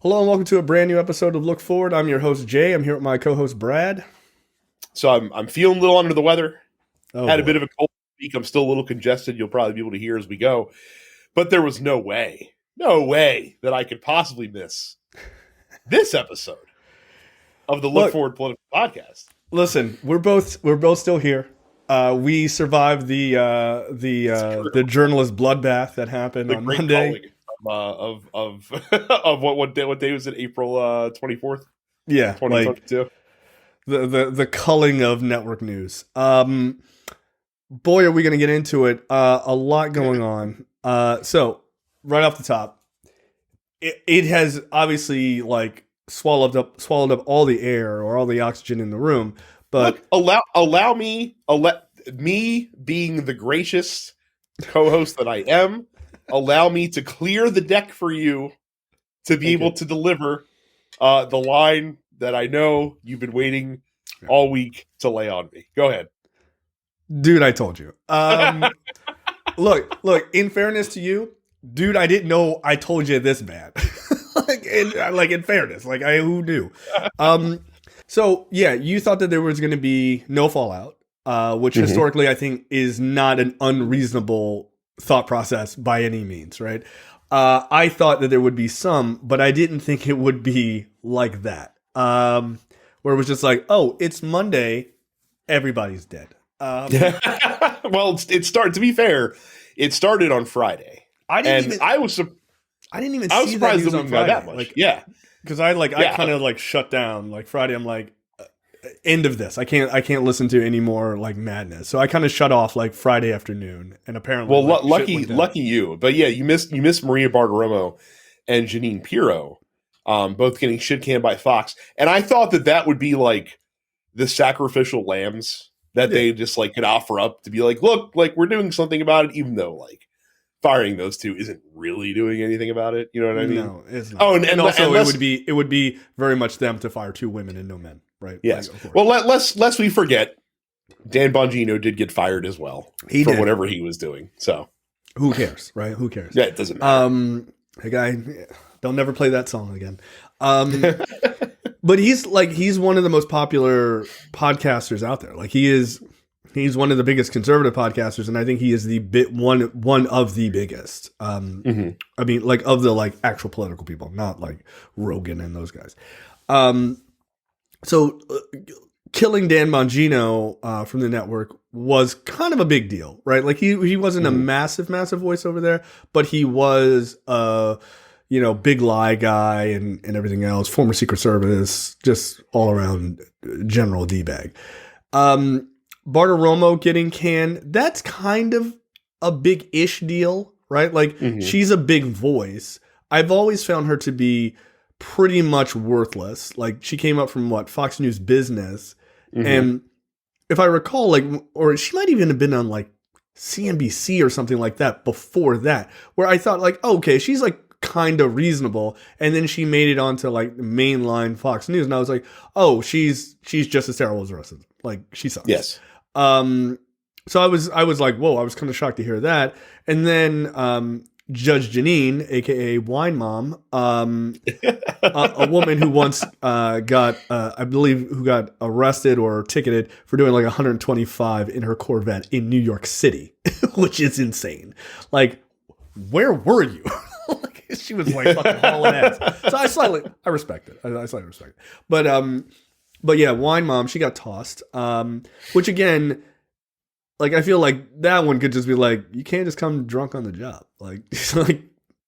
Hello and welcome to a brand new episode of Look Forward. I'm your host Jay. I'm here with my co-host Brad. So I'm feeling a little under the weather. Had a Boy. bit of a cold week. I'm still a little congested. You'll probably be able to hear as we go. But there was no way that I could possibly miss this episode of the Look Forward Political Podcast. Listen, we're both still here. We survived the journalist bloodbath that happened on Monday. Of what day was it? April 24th? Yeah, 2022. The culling of network news. Boy, are we going to get into it. A lot going on. So right off the top, it has obviously like swallowed up all the air or all the oxygen in the room. But look, me being the gracious co-host that I am, allow me to clear the deck for you to be able to deliver the line that I know you've been waiting all week to lay on me. Go ahead. Dude, I told you. Look, in fairness to you, dude, I didn't know I told you this bad. in fairness, who knew? So yeah, you thought that there was going to be no fallout, which historically I think is not an unreasonable thought process by any means, right? I thought that there would be some, but I didn't think it would be like that. Where it was just like, oh, it's Monday, everybody's dead. Well, to be fair, it started on Friday. I didn't even see that news on Friday. That much. Because I kind of shut down. Like Friday, I'm like, end of this. I can't listen to any more like madness. So I kind of shut off like Friday afternoon, and apparently, lucky you. But yeah, you missed Maria Bartiromo and Janine Pirro, both getting shit canned by Fox. And I thought that would be like the sacrificial lambs that they just like could offer up to be like, look, like we're doing something about it, even though like firing those two isn't really doing anything about it. You know what I mean? No, it's not. Oh, and also it would be very much them to fire two women and no men, right? Yes. Well, lest we forget, Dan Bongino did get fired as well for whatever he was doing. So who cares, right? Who cares? Yeah, it doesn't matter. Hey guy, don't never play that song again. But he's one of the most popular podcasters out there. Like he's one of the biggest conservative podcasters, and I think he is one of the biggest. I mean, like of the like actual political people, not like Rogan and those guys. So killing Dan Bongino from the network was kind of a big deal, right? Like he wasn't a massive voice over there, but he was big lie guy and everything else, former Secret Service, just all around general D-bag. Bartiromo getting canned, that's kind of a big-ish deal, right? Like, she's a big voice. I've always found her to be pretty much worthless. Like, she came up from, Fox News Business. And if I recall, or she might even have been on, CNBC or something like that before that, where I thought, okay, she's, kind of reasonable. And then she made it onto, mainline Fox News. And I was like, oh, she's just as terrible as the rest of them. Like, she sucks. Yes. So I was like, whoa, I was kind of shocked to hear that. And then Judge Janine, aka Wine Mom, a woman who once got arrested or ticketed for doing 125 in her Corvette in New York City, which is insane. Like, where were you? She was fucking hauling ass. So I respect it. I slightly respect it. But yeah, Wine Mom, she got tossed. Which again, I feel like that one could just be you can't just come drunk on the job.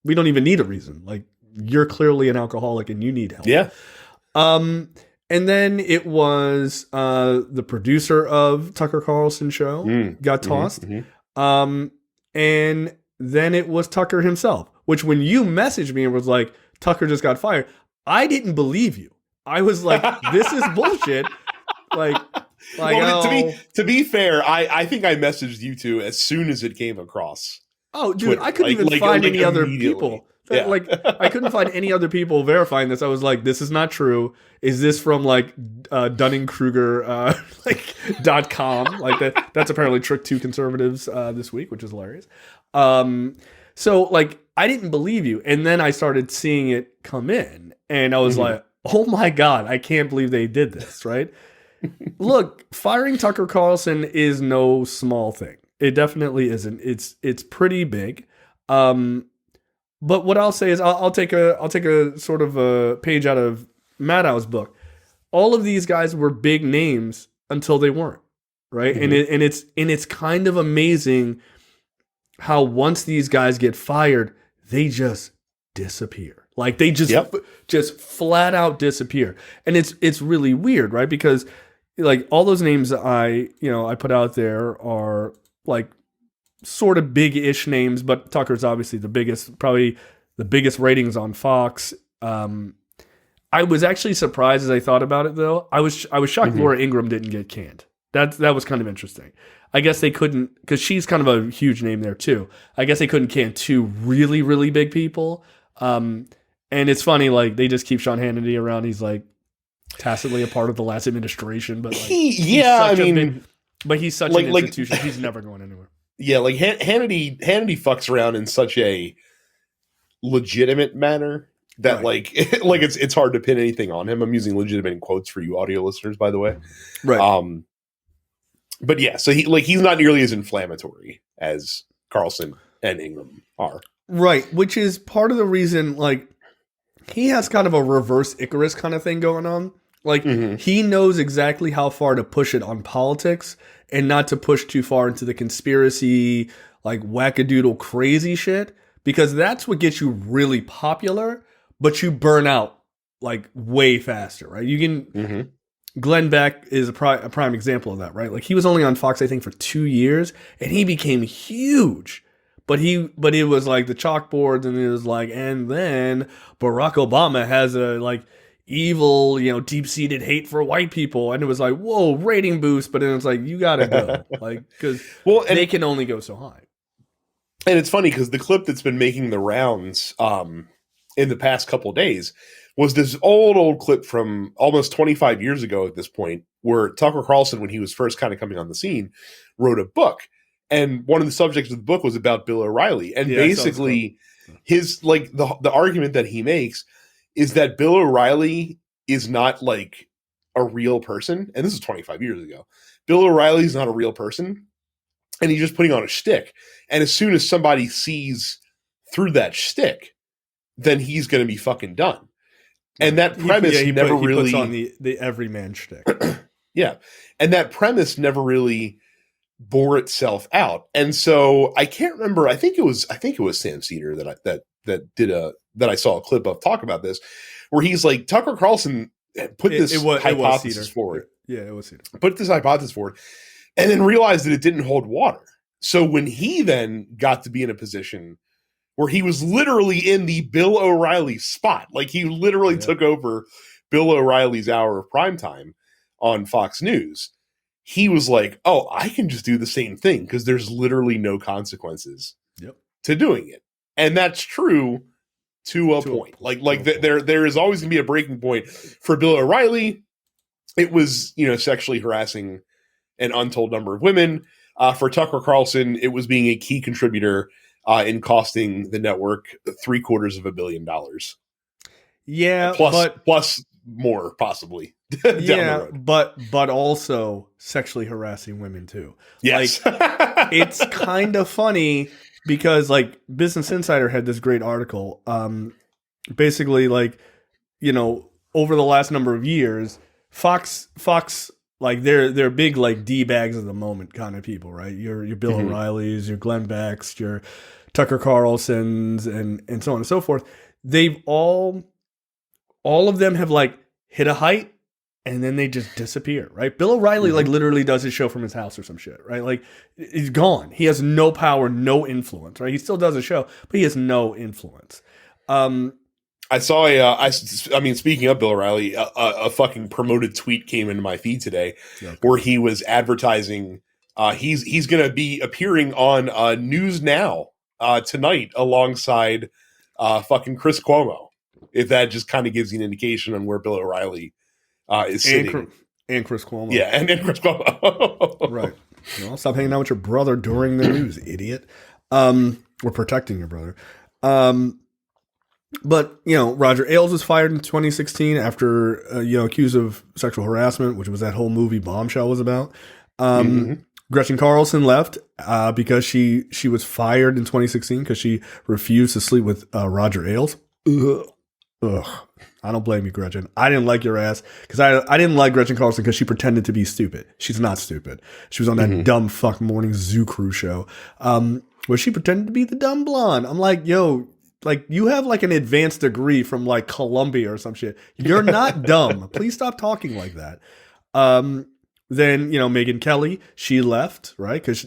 We don't even need a reason. You're clearly an alcoholic and you need help. Yeah. And then it was the producer of Tucker Carlson show got tossed. And then it was Tucker himself, which when you messaged me and was like, Tucker just got fired, I didn't believe you. I was like, this is bullshit. To be fair, I think I messaged you two as soon as it came across. Oh, dude, Twitter. I couldn't even find any other people. Yeah. I couldn't find any other people verifying this. I was like, this is not true. Is this from Dunning-Kruger .com? That's apparently tricked two conservatives this week, which is hilarious. So I didn't believe you. And then I started seeing it come in. And I was like, oh my God, I can't believe they did this, right? Look, firing Tucker Carlson is no small thing. It definitely isn't. It's pretty big. But what I'll say is I'll take a sort of a page out of Maddow's book. All of these guys were big names until they weren't, right? And it's kind of amazing how once these guys get fired, they just disappear. Like they just flat out disappear. And it's really weird, right? Because like all those names I put out there are like sort of big-ish names, but Tucker's obviously probably the biggest ratings on Fox. I was actually surprised as I thought about it, though. I was shocked Laura Ingraham didn't get canned. That was kind of interesting. I guess they couldn't, because she's kind of a huge name there too. I guess they couldn't can two really, really big people. And it's funny, like they just keep Sean Hannity around. He's like tacitly a part of the last administration, but like, but he's such an institution. He's never going anywhere. Yeah, like Hannity fucks around in such a legitimate manner that like it's hard to pin anything on him. I'm using legitimate in quotes for you audio listeners, by the way. Right. But yeah, so he's not nearly as inflammatory as Carlson and Ingraham are. Right, which is part of the reason, like, he has kind of a reverse Icarus kind of thing going on. Like, he knows exactly how far to push it on politics and not to push too far into the conspiracy, like, wackadoodle crazy shit, because that's what gets you really popular, but you burn out, like, way faster, right? You can... Glenn Beck is a prime example of that, right? Like, he was only on Fox, I think, for 2 years, and he became huge. But it was like the chalkboards, and it was like, and then Barack Obama has a like evil, deep-seated hate for white people, and it was like, whoa, rating boost. But then it's like, you gotta go, like, because they can only go so high. And it's funny because the clip that's been making the rounds in the past couple of days was this old clip from almost 25 years ago at this point, where Tucker Carlson, when he was first kind of coming on the scene, wrote a book. And one of the subjects of the book was about Bill O'Reilly. And basically his like the argument that he makes is that Bill O'Reilly is not like a real person. And this is 25 years ago. Bill O'Reilly is not a real person. And he's just putting on a shtick. And as soon as somebody sees through that shtick, then he's going to be fucking done. And that premise he puts on the everyman shtick. Yeah. And that premise never really bore itself out. And so I can't remember. I think it was Sam Cedar that I saw a clip of talk about this, where he's like, Tucker Carlson put this hypothesis forward. Yeah, it was Cedar. Put this hypothesis forward and then realized that it didn't hold water. So when he then got to be in a position where he was literally in the Bill O'Reilly spot, like he literally took over Bill O'Reilly's hour of primetime on Fox News, he was like, oh, I can just do the same thing because there's literally no consequences to doing it. And that's true to a point. There is always going to be a breaking point. For Bill O'Reilly, it was, sexually harassing an untold number of women. For Tucker Carlson, it was being a key contributor in costing the network $750 million. Yeah, plus more possibly. but also sexually harassing women too. Yes. Like, it's kind of funny because like Business Insider had this great article. Basically, like, over the last number of years, Fox, like they're big like D-bags of the moment kind of people, right? Your Bill O'Reillys, your Glenn Becks, your Tucker Carlsons, and so on and so forth. They've all of them have like hit a height and then they just disappear, right? Bill O'Reilly like literally does his show from his house or some shit, right? Like he's gone. He has no power, no influence, right? He still does a show, but he has no influence. I saw speaking of Bill O'Reilly, a fucking promoted tweet came into my feed today where he was advertising. He's going to be appearing on News Now tonight alongside fucking Chris Cuomo. If that just kind of gives you an indication on where Bill O'Reilly is sitting. And Chris Cuomo. Yeah, and Chris Cuomo. Right. Stop hanging out with your brother during the news, idiot. We're protecting your brother. But, Roger Ailes was fired in 2016 after, accused of sexual harassment, which was that whole movie Bombshell was about. Gretchen Carlson left because she was fired in 2016 because she refused to sleep with Roger Ailes. Ugh. I don't blame you, Gretchen. I didn't like your ass because I didn't like Gretchen Carlson because she pretended to be stupid. She's not stupid. She was on that dumb fuck morning Zoo Crew show where she pretended to be the dumb blonde. I'm like, yo, like you have like an advanced degree from like Columbia or some shit. You're not dumb. Please stop talking like that. Then Megyn Kelly, she left, right? Because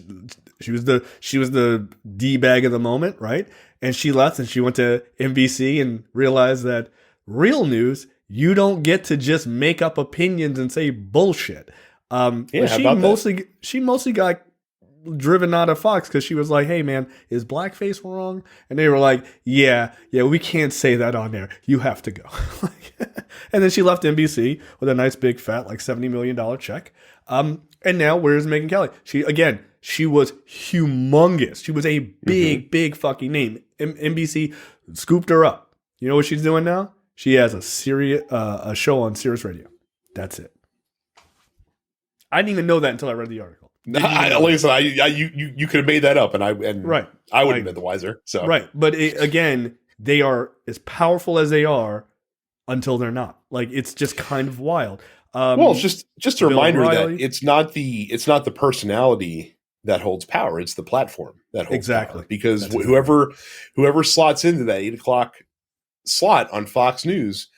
she was the D bag of the moment, right? And she left and she went to NBC and realized that real news, you don't get to just make up opinions and say bullshit. She mostly got driven out of Fox because she was like, hey man, is blackface wrong? And they were like, yeah, we can't say that on there. You have to go. And then she left NBC with a nice big fat like $70 million check. And now where's Megyn Kelly? She was humongous. She was a big fucking name. NBC scooped her up. You know what she's doing now? She has a show on Sirius Radio. That's it. I didn't even know that until I read the article. Like I said, you could have made that up, and I wouldn't have been the wiser. So right, but again, they are as powerful as they are until they're not. Like it's just kind of wild. Well, it's just a reminder that it's not the personality that holds power; it's the platform that holds power. Because whoever slots into that 8 o'clock slot on Fox News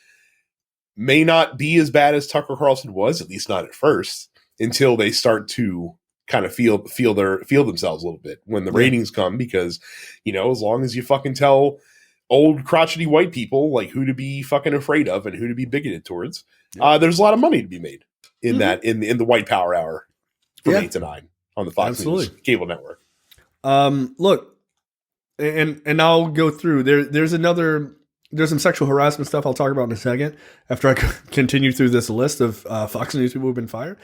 may not be as bad as Tucker Carlson was, at least not at first, until they start to kind of feel themselves a little bit when the ratings come, because as long as you fucking tell old crotchety white people like who to be fucking afraid of and who to be bigoted towards, there's a lot of money to be made in that in the white power hour from 8 to 9 on the Fox News cable network. Look, and I'll go through there's some sexual harassment stuff I'll talk about in a second after I continue through this list of Fox News people who've been fired.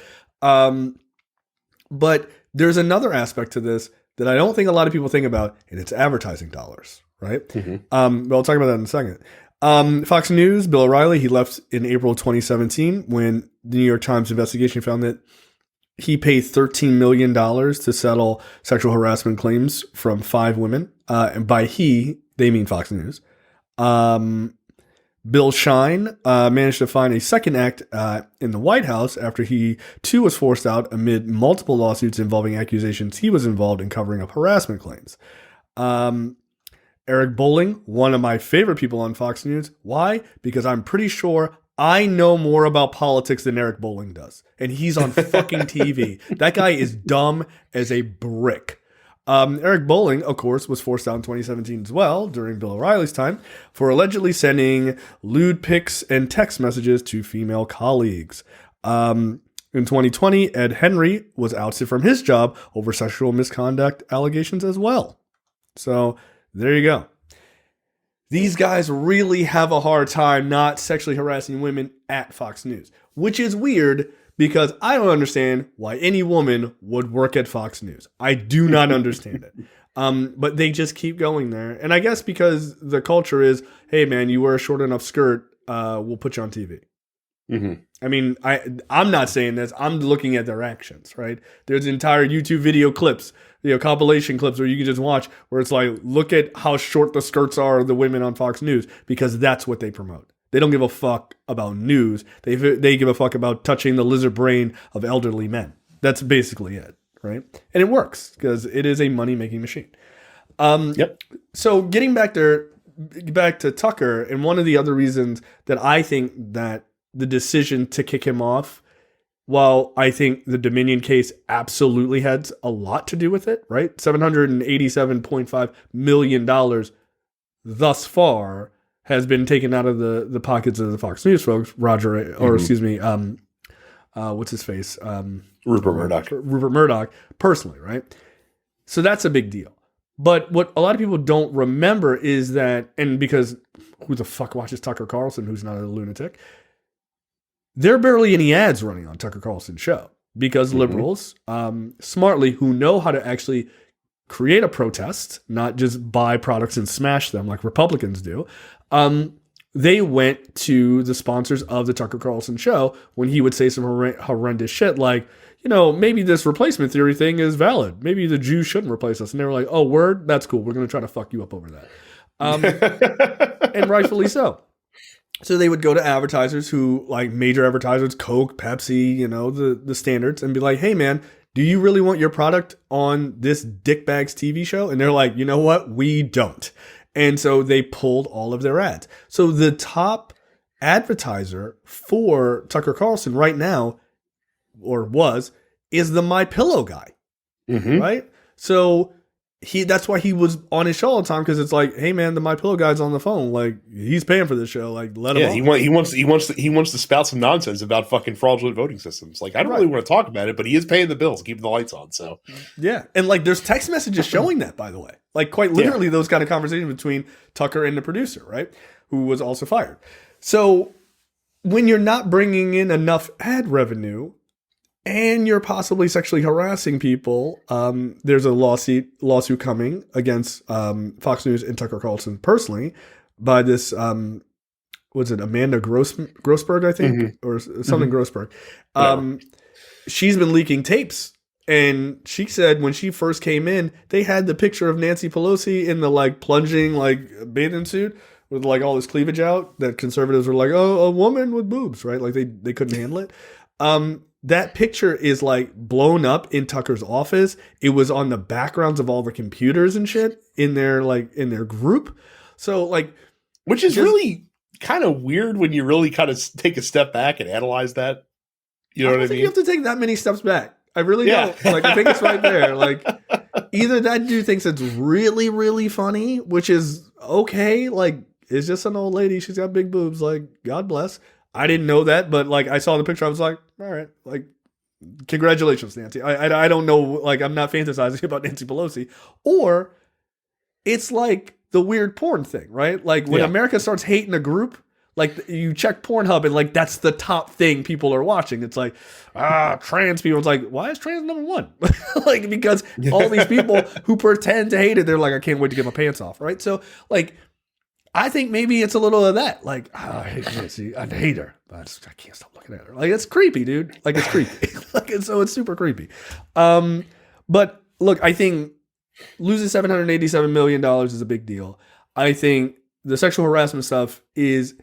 But there's another aspect to this that I don't think a lot of people think about, and it's advertising dollars, right? But I'll talk about that in a second. Fox News, Bill O'Reilly, he left in April 2017 when the New York Times investigation found that he paid $13 million to settle sexual harassment claims from 5 women. And by he, they mean Fox News. Bill Shine managed to find a second act in the White House after he too was forced out amid multiple lawsuits involving accusations he was involved in covering up harassment claims. Eric Bolling, one of my favorite people on Fox News. Why? Because I'm pretty sure I know more about politics than Eric Bolling does. And he's on fucking TV. That guy is dumb as a brick. Eric Bolling, of course, was forced out in 2017 as well, during Bill O'Reilly's time, for allegedly sending lewd pics and text messages to female colleagues. In 2020, Ed Henry was ousted from his job over sexual misconduct allegations as well. So there you go. These guys really have a hard time not sexually harassing women at Fox News, which is weird because I don't understand why any woman would work at Fox News. I do not understand it. But they just keep going there. And I guess because the culture is, hey, man, you wear a short enough skirt, we'll put you on TV. I mean, I'm not saying this. I'm looking at their actions, right? There's entire YouTube video clips, compilation clips where you can just watch where it's like, look at how short the skirts are of the women on Fox News, because that's what they promote. They don't give a fuck about news. They give a fuck about touching the lizard brain of elderly men. That's basically it, right? And it works because it is a money-making machine. So getting back to Tucker, and one of the other reasons that I think that the decision to kick him off, while I think the Dominion case absolutely had a lot to do with it, right? $787.5 million thus far has been taken out of the pockets of the Fox News folks, what's his face? Rupert Murdoch, personally, right? So that's a big deal. But what a lot of people don't remember is that, and because who the fuck watches Tucker Carlson, who's not a lunatic, there are barely any ads running on Tucker Carlson's show because liberals, smartly, who know how to actually create a protest, not just buy products and smash them like Republicans do. They went to the sponsors of the Tucker Carlson show when he would say some horrendous shit like, maybe this replacement theory thing is valid. Maybe the Jews shouldn't replace us. And they were like, oh, word? That's cool. We're going to try to fuck you up over that. And rightfully so. So they would go to advertisers who, like major advertisers, Coke, Pepsi, the standards, and be like, hey, man, do you really want your product on this Dickbags TV show? And they're like, you know what? We don't. And so they pulled all of their ads. So the top advertiser for Tucker Carlson right now, or is the MyPillow guy, right? So that's why he was on his show all the time, because it's like, hey man, the MyPillow guy's on the phone, like he's paying for this show, like let him. Yeah, he wants to spout some nonsense about fucking fraudulent voting systems. Like I don't really want to talk about it, but he is paying the bills, keeping the lights on. So yeah, and like there's text messages showing that, by the way, like quite literally those kind of conversations between Tucker and the producer, right, who was also fired. So when you're not bringing in enough ad revenue, and you're possibly sexually harassing people, there's a lawsuit coming against Fox News and Tucker Carlson personally by this, was it Amanda Grossberg, I think, or something Grossberg. She's been leaking tapes, and she said when she first came in, they had the picture of Nancy Pelosi in the like plunging like bathing suit with like all this cleavage out that conservatives were like, oh, a woman with boobs, right? Like they couldn't handle it. That picture is like blown up in Tucker's office. It was on the backgrounds of all the computers and shit in their group. So like, which is really kind of weird when you really kind of take a step back and analyze that. You know what I mean? You have to take that many steps back. I really don't. Like I think it's right there. Like either that dude thinks it's really, really funny, which is okay. Like it's just an old lady. She's got big boobs. Like God bless. I didn't know that, but like I saw the picture, I was like, all right, like congratulations, Nancy. I don't know, like I'm not fantasizing about Nancy Pelosi. Or it's like the weird porn thing, right? Like when America starts hating a group, like you check Pornhub and like that's the top thing people are watching. It's like, trans people. It's like, why is trans number one? Like because all these people who pretend to hate it, they're like, I can't wait to get my pants off, right? So like I think maybe it's a little of that. Like, I hate Nancy. I hate her, but I can't stop looking at her. Like, it's creepy, dude. Like, it's creepy. Like, so it's super creepy. But look, I think losing $787 million is a big deal. I think the sexual harassment stuff is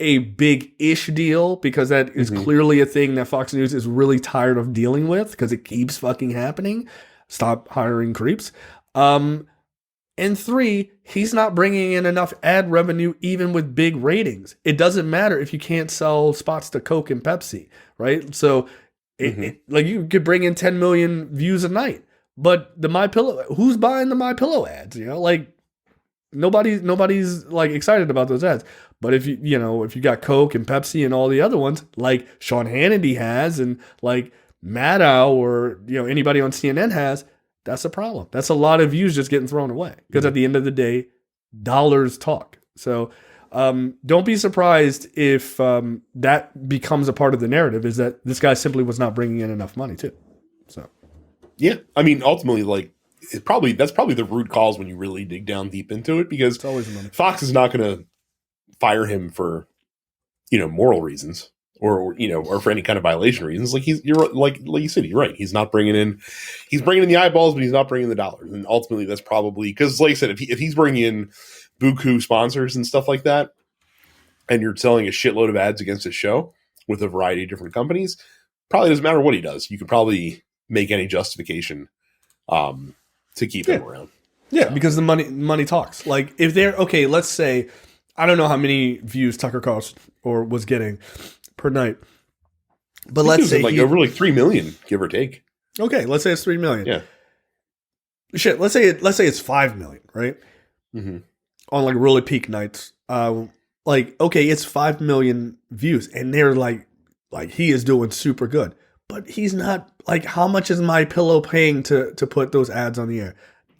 a big-ish deal because that is clearly a thing that Fox News is really tired of dealing with because it keeps fucking happening. Stop hiring creeps. And 3, he's not bringing in enough ad revenue even with big ratings. It doesn't matter if you can't sell spots to Coke and Pepsi, right? So, like you could bring in 10 million views a night, but the MyPillow, who's buying the MyPillow ads? Like nobody's like excited about those ads. But if you got Coke and Pepsi and all the other ones, like Sean Hannity has, and like Maddow or anybody on CNN has. That's a problem. That's a lot of views just getting thrown away because at the end of the day, dollars talk. So don't be surprised if that becomes a part of the narrative is that this guy simply was not bringing in enough money too. So, yeah, I mean, ultimately, like that's probably the root cause when you really dig down deep into it because it's always money. Fox is not going to fire him for moral reasons. Or for any kind of violation reasons, like you're like you said, you're right. He's bringing in the eyeballs, but he's not bringing the dollars. And ultimately, that's probably because, like I said, if he's bringing in buku sponsors and stuff like that, and you're selling a shitload of ads against his show with a variety of different companies, probably doesn't matter what he does. You could probably make any justification to keep him around. Yeah, because the money talks. Like if they're okay, let's say I don't know how many views Tucker Carlson was getting per night. But let's say over like 3 million, give or take. Okay, let's say it's 3 million. Yeah. Shit, let's say it's 5 million, right? On like really peak nights. Like, okay, it's 5 million views, and they're like he is doing super good. But he's not like, how much is MyPillow paying to put those ads on the air?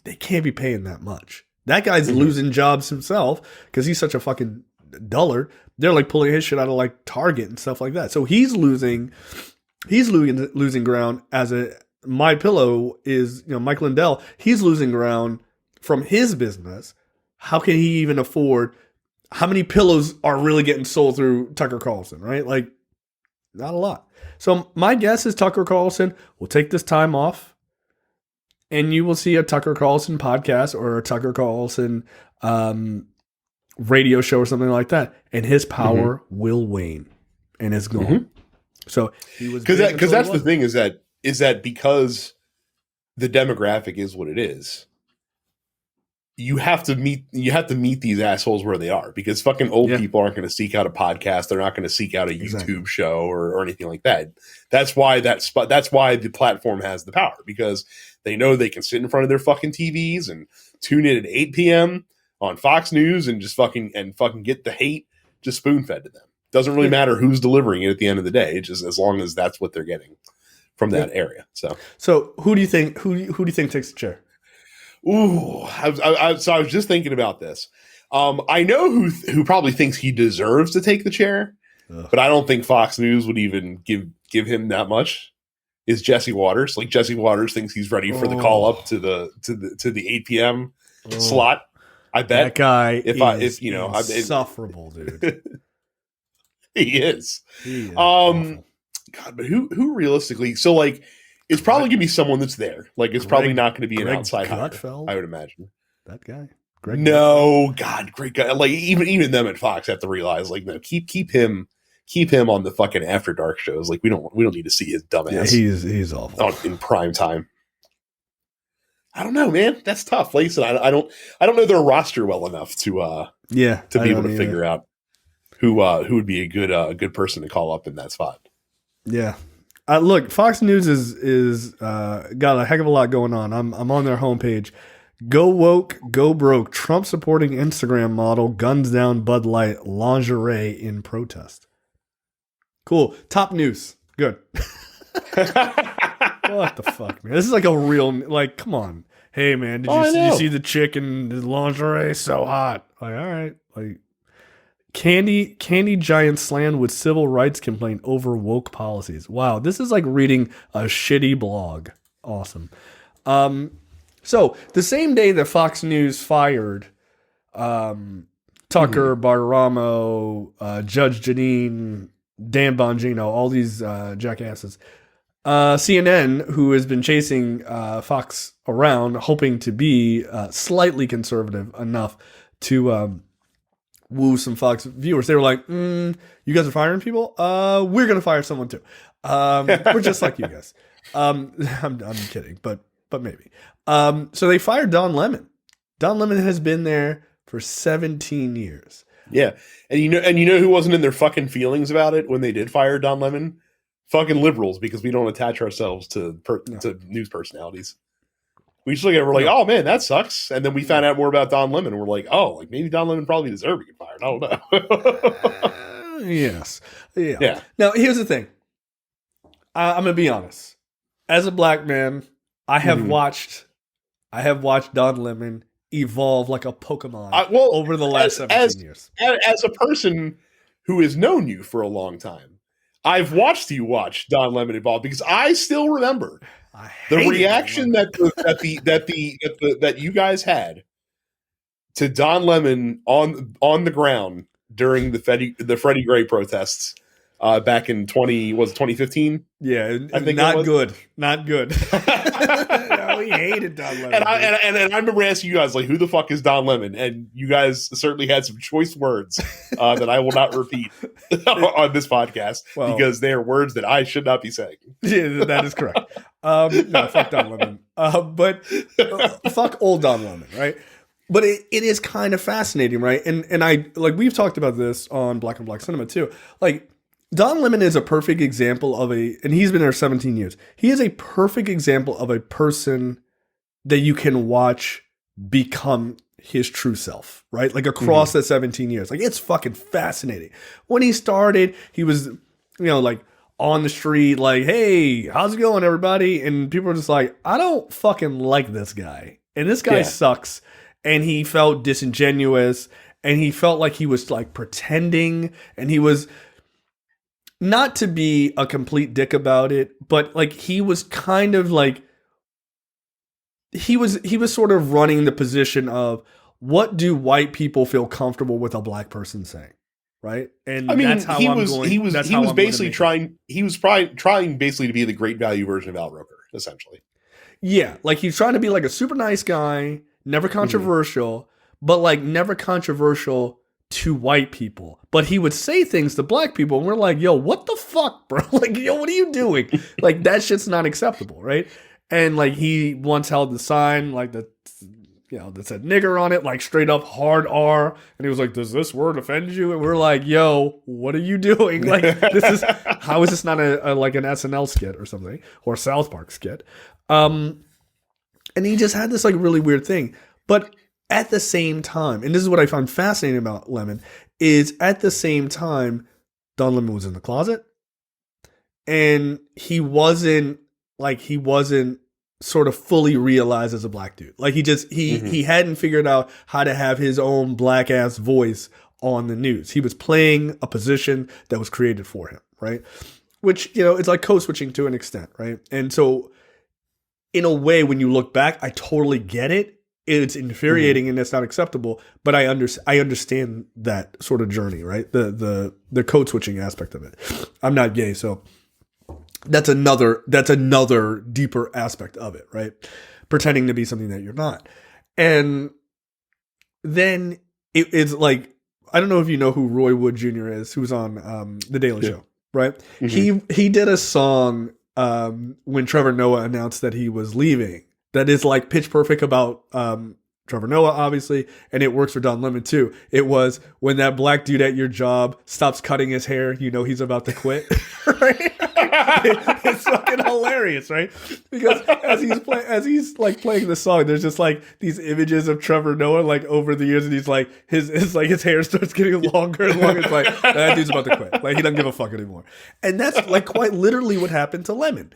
They can't be paying that much. That guy's losing jobs himself because he's such a fucking dullard. They're like pulling his shit out of like Target and stuff like that. So he's losing ground as My Pillow is, Mike Lindell, he's losing ground from his business. How can he even afford, how many pillows are really getting sold through Tucker Carlson, right? Like, not a lot. So my guess is Tucker Carlson will take this time off, and you will see a Tucker Carlson podcast or a Tucker Carlson radio show or something like that, and his power will wane, and it's gone. So he was, because that's the thing is that because the demographic is what it is, you have to meet these assholes where they are, because fucking old people aren't going to seek out a podcast. They're not going to seek out a YouTube show or anything like that. That's why that's why the platform has the power, because they know they can sit in front of their fucking TVs and tune in at 8 p.m. on Fox News and just fucking get the hate just spoon fed to them. Doesn't really matter who's delivering it at the end of the day. It's just as long as that's what they're getting from that area. So who do you think takes the chair? Ooh, I was just thinking about this. I know who probably thinks he deserves to take the chair, but I don't think Fox News would even give him that much. Is Jesse Waters? Like, Jesse Waters thinks he's ready for the call up to the 8 p.m. slot. I bet that guy is insufferable, dude. He is. Awful. God, but who realistically? So, like, it's probably gonna be someone that's there. Like, it's probably not gonna be an outside hire, I would imagine. That guy. Great guy. Like, even them at Fox have to realize, like, no, keep him on the fucking after dark shows. Like, we don't need to see his dumbass. Yeah, he's awful in prime time. I don't know, man. That's tough. Like I said, I don't know their roster well enough to be able to figure out who would be a good person to call up in that spot. Yeah. Look, Fox News is got a heck of a lot going on. I'm on their homepage. Go woke, go broke. Trump supporting Instagram model guns down Bud Light lingerie in protest. Cool. Top news. Good. What the fuck, man? This is like a real, like, come on. Hey, man, did you see the chick in the lingerie? So hot. Like, all right. Like, candy giant slammed with civil rights complaint over woke policies. Wow, this is like reading a shitty blog. Awesome. So the same day that Fox News fired Tucker, Bartiromo, Judge Janine, Dan Bongino, all these jackasses, CNN, who has been chasing Fox around, hoping to be slightly conservative enough to woo some Fox viewers, they were like, you guys are firing people? We're going to fire someone too. We're just like you guys. I'm kidding, but maybe. So they fired Don Lemon. Don Lemon has been there for 17 years. Yeah. And you know who wasn't in their fucking feelings about it when they did fire Don Lemon? Fucking liberals, because we don't attach ourselves to news personalities. We just look at it, we're like, oh man, that sucks. And then we found out more about Don Lemon, and we're like, oh, like maybe Don Lemon probably deserved to get fired. I don't know. Yes. Yeah. Now, here's the thing. I'm going to be honest. As a black man, I have watched Don Lemon evolve like a Pokemon over the last 17 years. As a person who has known you for a long time, I've watched you watch Don Lemon evolve, because I still remember the reaction that you guys had to Don Lemon on the ground during the Freddie Gray protests back in 2015. Yeah, I think not good. No, we hated Don Lemon. And I remember asking you guys, like, who the fuck is Don Lemon? And you guys certainly had some choice words that I will not repeat on this podcast, because they are words that I should not be saying. Yeah, that is correct. No, fuck Don Lemon. But fuck old Don Lemon, right? But it is kind of fascinating, right? And I, like, we've talked about this on Black on Black Cinema too. Like, Don Lemon is a perfect example of and he's been there 17 years. He is a perfect example of a person that you can watch become his true self, right? Like, across that 17 years. Like, it's fucking fascinating. When he started, he was, like, on the street, like, hey, how's it going, everybody? And people were just like, I don't fucking like this guy. And this guy sucks. And he felt disingenuous. And he felt like he was, like, pretending. And he was... not to be a complete dick about it, but like he was kind of like he was sort of running the position of what do white people feel comfortable with a black person saying, right? And I mean, that's how he was basically trying basically to be the great value version of Al Roker, essentially. Yeah, like he's trying to be like a super nice guy, never controversial, but like never controversial to white people. But he would say things to black people, and we're like, yo, what the fuck, bro? Like, yo, what are you doing? Like, that shit's not acceptable, right? And like he once held the sign like that, you know, that said nigger on it, like straight up hard R. And he was like, does this word offend you? And we're like, yo, what are you doing? Like, how is this not a like an SNL skit or something, or a South Park skit? And he just had this like really weird thing. But at the same time, and this is what I find fascinating about Lemon, is at the same time, Don Lemon was in the closet, and he wasn't sort of fully realized as a black dude. Like he hadn't figured out how to have his own black ass voice on the news. He was playing a position that was created for him, right? Which, you know, it's like code switching to an extent, right? And so in a way, when you look back, I totally get it. It's infuriating and it's not acceptable, but I understand that sort of journey, right? The code switching aspect of it. I'm not gay, so that's another deeper aspect of it, right? Pretending to be something that you're not. And then it's like, I don't know if you know who Roy Wood Jr. is, who's on The Daily Show, right? He did a song when Trevor Noah announced that he was leaving, that is like pitch perfect about Trevor Noah, obviously, and it works for Don Lemon too. It was, when that black dude at your job stops cutting his hair, you know he's about to quit. Right? It's fucking hilarious, right? Because as he's like playing the song, there's just like these images of Trevor Noah like over the years, and he's like his hair starts getting longer and longer. It's like, that dude's about to quit. Like, he doesn't give a fuck anymore. And that's like quite literally what happened to Lemon.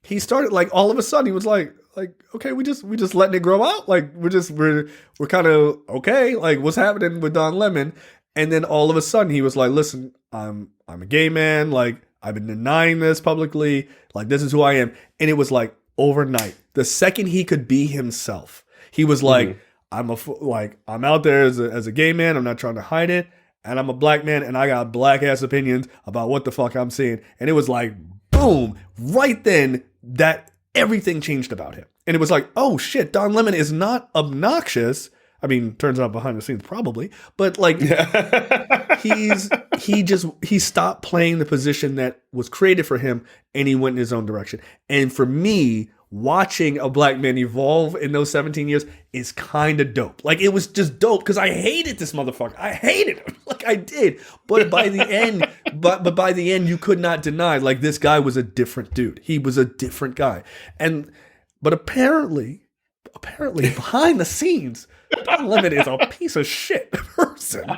He started, like, all of a sudden he was like, okay, we just letting it grow out. Like, we're kind of okay. Like, what's happening with Don Lemon? And then all of a sudden he was like, listen, I'm a gay man. Like, I've been denying this publicly. Like, this is who I am. And it was like overnight. The second he could be himself, he was like, I'm out there as a gay man. I'm not trying to hide it. And I'm a black man, and I got black ass opinions about what the fuck I'm seeing. And it was like, boom, right then, that everything changed about him. And it was like, oh shit, Don Lemon is not obnoxious. I mean, turns out behind the scenes probably, but like he stopped playing the position that was created for him, and he went in his own direction. And for me, watching a black man evolve in those 17 years is kind of dope. Like, it was just dope because I hated this motherfucker. I hated him. Like, I did. But by the end, but by the end, you could not deny, like, this guy was a different dude. He was a different guy. But apparently behind the scenes, Don Lemon is a piece of shit person.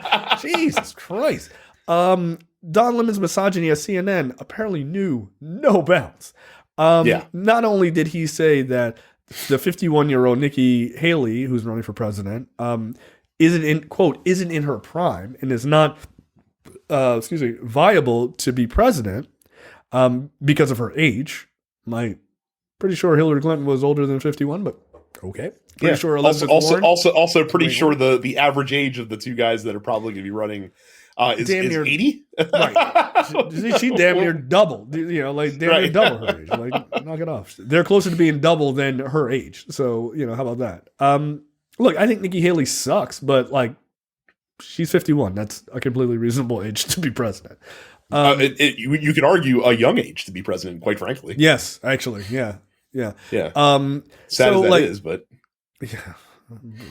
Jesus Christ. Don Lemon's misogyny at CNN apparently knew no bounds. Not only did he say that the 51-year-old Nikki Haley, who's running for president, isn't in her prime and is not, viable to be president, because of her age. Pretty sure Hillary Clinton was older than 51, but okay. Pretty sure Elizabeth Warren. Also pretty sure the average age of the two guys that are probably going to be running is 80. Right. She damn near doubled. You know, like damn near double her age. Like, knock it off. They're closer to being double than her age. So, you know, how about that? Look, I think Nikki Haley sucks, but like, she's 51. That's a completely reasonable age to be president. You could argue a young age to be president, quite frankly. Yes, actually, yeah. Sad so, as that like, is, but yeah,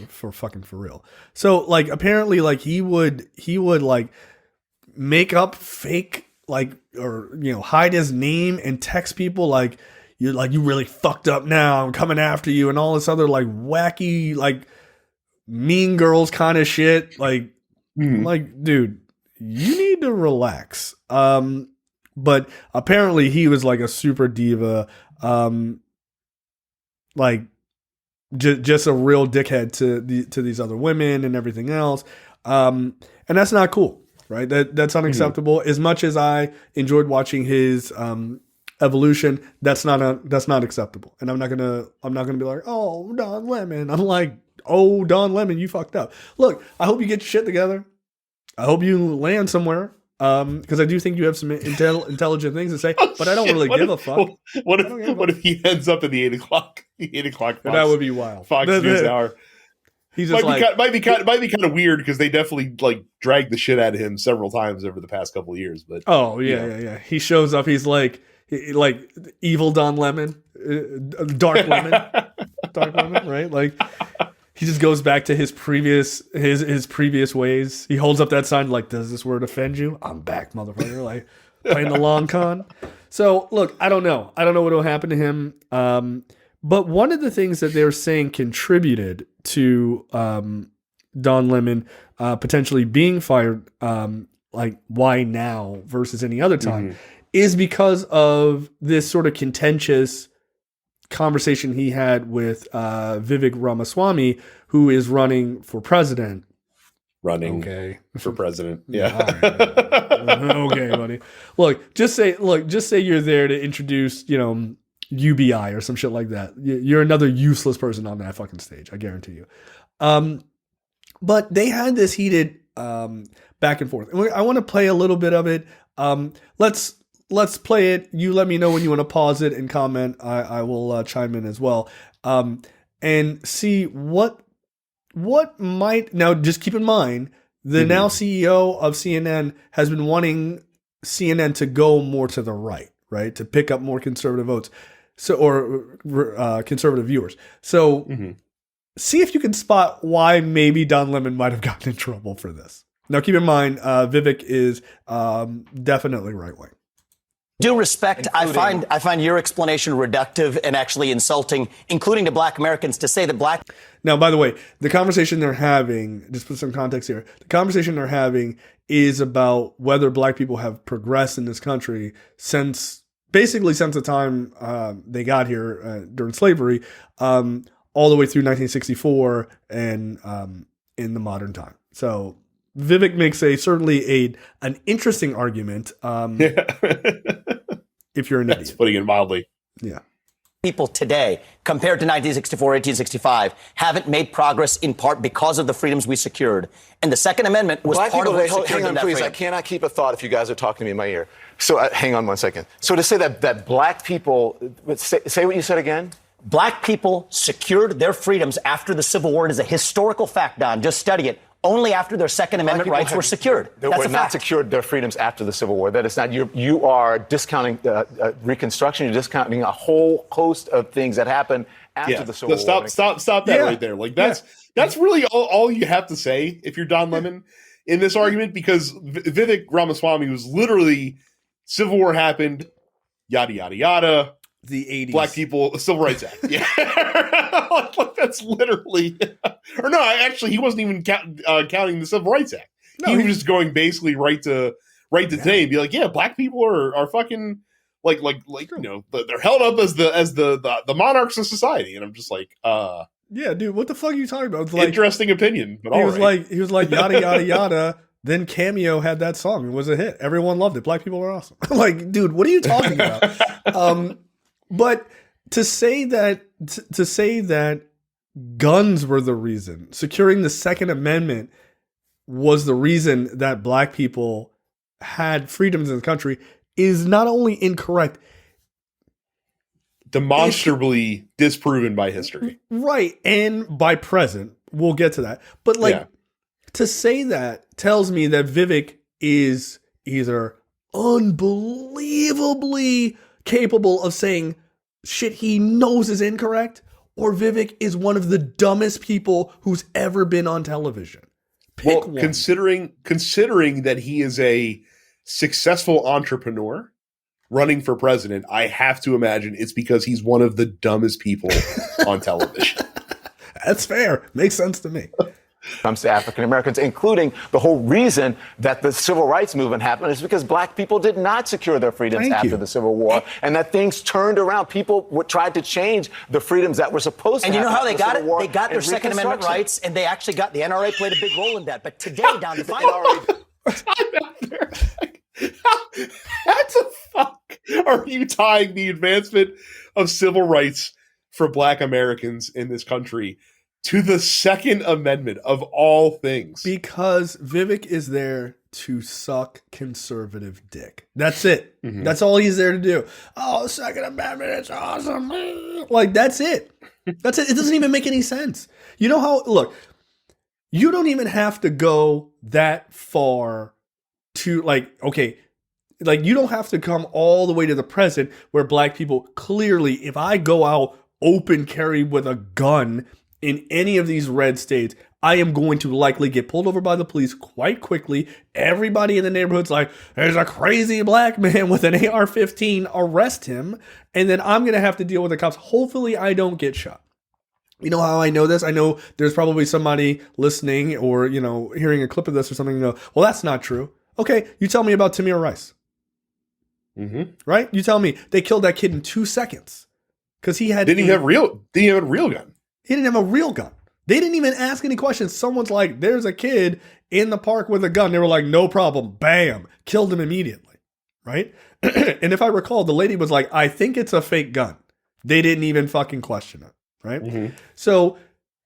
for real. So, like, apparently, like, he would like make up fake, like, or, you know, hide his name and text people like, you really fucked up now, I'm coming after you, and all this other like wacky, like, Mean Girls kind of shit. Like, like, dude, you need to relax. But apparently he was like a super diva, like just a real dickhead to these other women and everything else. And that's not cool. right? That's unacceptable. As much as I enjoyed watching his evolution, that's not acceptable. And I'm not gonna be like, oh, Don Lemon. I'm like, oh, Don Lemon, you fucked up. Look, I hope you get your shit together. I hope you land somewhere. Because I do think you have some intelligent things to say, but I don't really give a fuck. What if he ends up in the 8 o'clock? Fox, that would be wild. Fox News hour. He's just might be kind of weird because they definitely like dragged the shit out of him several times over the past couple of years. But yeah. He shows up. He's like evil Don Lemon, dark lemon, right? Like he just goes back to his previous ways. He holds up that sign like, "Does this word offend you? I'm back, motherfucker!" Like playing the long con. So look, I don't know what will happen to him. But one of the things that they're saying contributed to Don Lemon potentially being fired, like why now versus any other time, is because of this sort of contentious conversation he had with Vivek Ramaswamy, who is running for president. For president. Yeah. Okay, buddy. Look, just say you're there to introduce, UBI or some shit like that. You're another useless person on that fucking stage. I guarantee you. But they had this heated back and forth. I want to play a little bit of it. Let's play it. You let me know when you want to pause it and comment. I will chime in as well. And see what might, now just keep in mind, the now CEO of CNN has been wanting CNN to go more to the right, to pick up more conservative votes. Or conservative viewers. So see if you can spot why maybe Don Lemon might have gotten in trouble for this. Now, keep in mind, Vivek is definitely right wing. Due respect, I find your explanation reductive and actually insulting, including to Black Americans, to say that Black. Now, by the way, the conversation they're having, just put some context here. The conversation they're having is about whether Black people have progressed in this country since the time they got here during slavery, all the way through 1964 and in the modern time. So Vivek makes certainly an interesting argument. If you're an idiot, putting it mildly. Yeah. People today, compared to 1964, 1865, haven't made progress in part because of the freedoms we secured. And the Second Amendment was Black part people, of what secured hang on, that please. freedom. I cannot keep a thought if you guys are talking to me in my ear. So hang on 1 second. So to say that Black people, say what you said again. Black people secured their freedoms after the Civil War. It is a historical fact, Don. Just study it. Only after their Second Amendment rights were secured. They were not secured their freedoms after the Civil War. That is not, you are discounting Reconstruction. You're discounting a whole host of things that happened after the Civil War. Stop that right there. Like that's really all you have to say if you're Don Lemon in this argument, because Vivek Ramaswamy was literally Civil War happened, yada, yada, yada. The 80s. Black people, Civil Rights Act. Yeah. Like that's literally, or no, actually, he wasn't even counting the Civil Rights Act. No, he was just going basically right to today and be like, yeah, Black people are fucking like they're held up as the monarchs of society, and I'm just like, yeah, dude, what the fuck are you talking about? Like, interesting opinion, but he was like yada yada yada. Then Cameo had that song; it was a hit. Everyone loved it. Black people are awesome. Like, dude, what are you talking about? But to say that guns were the reason, securing the Second Amendment was the reason that Black people had freedoms in the country is not only incorrect, demonstrably disproven by history. Right, and by present. We'll get to that. But to say that tells me that Vivek is either unbelievably capable of saying shit he knows is incorrect, or Vivek is one of the dumbest people who's ever been on television. Pick one. Considering that he is a successful entrepreneur running for president, I have to imagine it's because he's one of the dumbest people on television. That's fair. Makes sense to me. Comes to African Americans, including the whole reason that the civil rights movement happened is because Black people did not secure their freedoms after the Civil War, and that things turned around. People tried to change the freedoms that were supposed to happen. And you know how they got it? War They got their Second Amendment rights, and they actually got the NRA played a big role in that. But today, Don, How the fuck are you tying the advancement of civil rights for Black Americans in this country to the Second Amendment of all things? Because Vivek is there to suck conservative dick. That's it. Mm-hmm. That's all he's there to do. Oh, Second Amendment, it's awesome. Like, that's it. That's it. It doesn't even make any sense. You know how, look, you don't even have to go that far to, like, okay, like, you don't have to come all the way to the present where Black people clearly, if I go out open carry with a gun in any of these red states, I am going to likely get pulled over by the police quite quickly. Everybody in the neighborhood's like, there's a crazy Black man with an AR-15, arrest him. And then I'm going to have to deal with the cops. Hopefully I don't get shot. You know how I know this? I know there's probably somebody listening or, you know, hearing a clip of this or something, you know, well, that's not true. Okay, you tell me about Tamir Rice. Mm-hmm. Right? You tell me they killed that kid in 2 seconds because he had didn't even have a real gun. He didn't have a real gun. They didn't even ask any questions. Someone's like, "There's a kid in the park with a gun." They were like, "No problem." Bam, killed him immediately. Right? And if I recall, the lady was like, "I think it's a fake gun." They didn't even fucking question it. Right? Mm-hmm. So,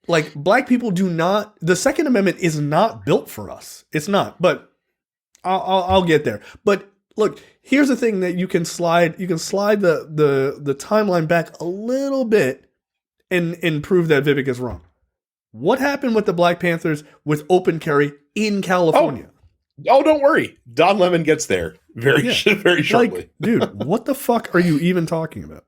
like, Black people do not. The Second Amendment is not built for us. It's not. But I'll get there. But look, here's the thing that you can slide the timeline back a little bit and prove that Vivek is wrong. What happened with the Black Panthers with open carry in California? Oh, don't worry. Don Lemon gets there very shortly. Like, dude, what the fuck are you even talking about?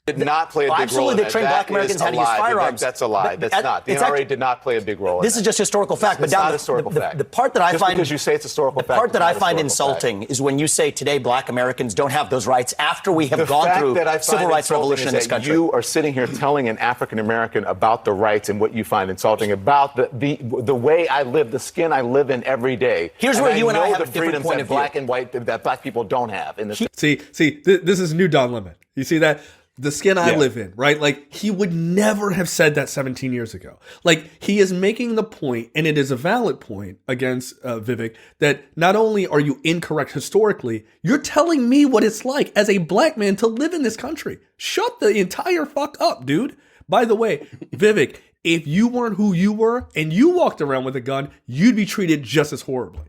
Did not play a big role in they that. trained Black Americans how to use firearms. That's a lie. That's not. The NRA did not play a big role in this. Is just historical fact. It's but not historical fact. The part that I just find because you say it's historical fact. The part that I find insulting fact. is when you say today Black Americans don't have those rights after we have gone through civil rights revolution in this country. You are sitting here telling an African American about the rights and what you find insulting about the way I live, the skin I live in every day. Here's where you and I have the a different point of view. Black and white that Black people don't have. In this. See, this is new Don Lemon. You see that? The skin I live in, right? Like, he would never have said that 17 years ago. Like, he is making the point, and it is a valid point against Vivek, that not only are you incorrect historically, you're telling me what it's like as a Black man to live in this country. Shut the entire fuck up, dude. By the way, Vivek, if you weren't who you were and you walked around with a gun, you'd be treated just as horribly.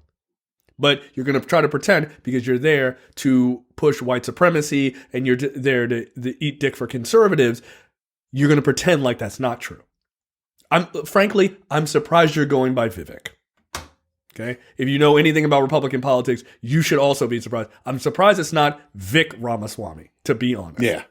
But you're going to try to pretend because you're there to push white supremacy and you're there to eat dick for conservatives. You're going to pretend like that's not true. Frankly, I'm surprised you're going by Vivek. Okay? If you know anything about Republican politics, you should also be surprised. I'm surprised it's not Vic Ramaswamy, to be honest. Yeah.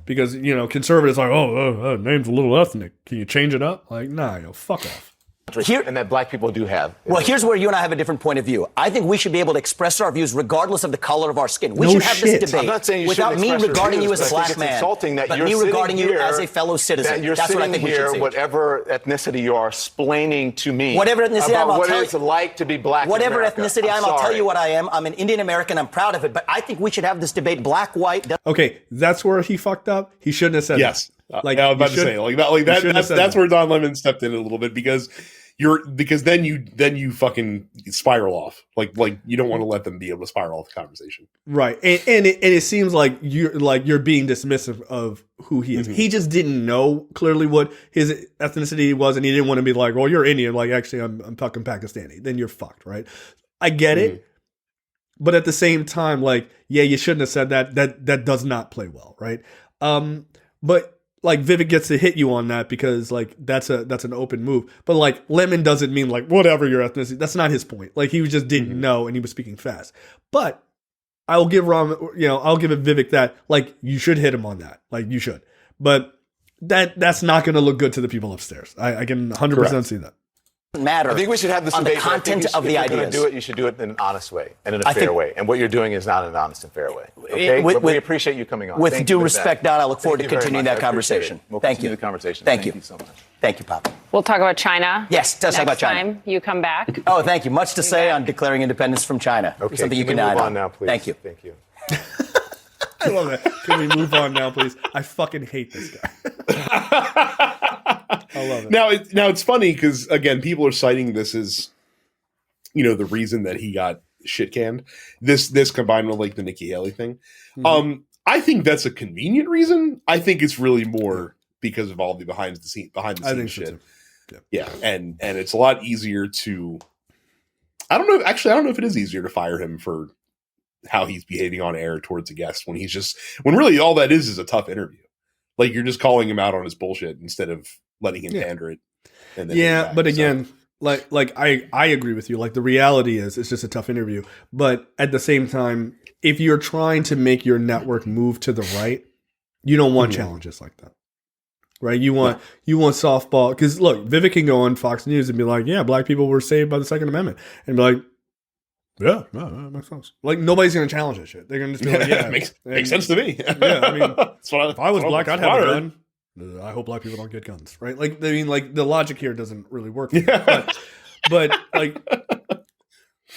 Because, you know, conservatives are like, oh, name's a little ethnic. Can you change it up? Like, nah, fuck off. And that Black people do have. Well, here's where you and I have a different point of view. I think we should be able to express our views regardless of the color of our skin. We should have this debate I'm not saying you without me regarding you as a Black man, insulting that but you're me regarding you here, as a fellow citizen. That you're That's what I think here, we should see. Whatever ethnicity you are, explaining to me whatever ethnicity about I'm, what it's like to be Black. Whatever in America. ethnicity I'm, I'll tell you what I am. I'm an Indian American. I'm proud of it. But I think we should have this debate, black, white. Okay, that's where he fucked up. He shouldn't have said yes. that. Like, I was about to say, that's where Don Lemon stepped in a little bit because then you fucking spiral off. Like you don't want to let them be able to spiral off the conversation. Right. And it seems like you're being dismissive of who he is. Mm-hmm. He just didn't know clearly what his ethnicity was, and he didn't want to be like, well, you're Indian. Like, actually, I'm fucking Pakistani. Then you're fucked, right? I get it. But at the same time, like, yeah, you shouldn't have said that. That does not play well, right? But like Vivek gets to hit you on that because like that's an open move. But like Lemon doesn't mean like whatever your ethnicity. That's not his point. Like he just didn't know and he was speaking fast. But I'll give Vivek that. Like you should hit him on that. Like you should. But that's not going to look good to the people upstairs. I can 100% see that. Matter. I think we should have this on debate. The content of the ideas. If you're going to do it, you should do it in an honest way and in a fair way. And what you're doing is not an honest and fair way. Okay? We appreciate you coming on. With due respect, Don, I look forward to continuing that conversation. We'll Thank continue you. the conversation. Thank you so much. Thank you, Papa. We'll talk about China. Yes, let's talk about China. Next time you come back. Oh, thank you. Much to say on declaring independence from China. Okay, something you can can we add move on now, please? Thank you. Thank you. I love that. Can we move on now, please? I fucking hate this guy. I love it. Now it's funny because again, people are citing this as the reason that he got shit canned. This combined with like the Nikki Haley thing. I think that's a convenient reason. I think it's really more because of all the behind the scenes shit. So yeah, and it's a lot easier to. I don't know. Actually, I don't know if it is easier to fire him for how he's behaving on air towards a guest when when really all that is a tough interview. Like you're just calling him out on his bullshit instead of letting him pander it. And then but again, like I agree with you. Like the reality is, it's just a tough interview. But at the same time, if you're trying to make your network move to the right, you don't want challenges like that, right? You want softball because look, Vivek can go on Fox News and be like, "Yeah, black people were saved by the Second Amendment," and be like, "Yeah, no, that makes sense." Like nobody's going to challenge that shit. They're going to just be like, "Yeah, makes sense to me." Yeah, I mean, if I was black, I'd have a gun. gun. I hope black people don't get guns, right? Like, I mean, like the logic here doesn't really work. But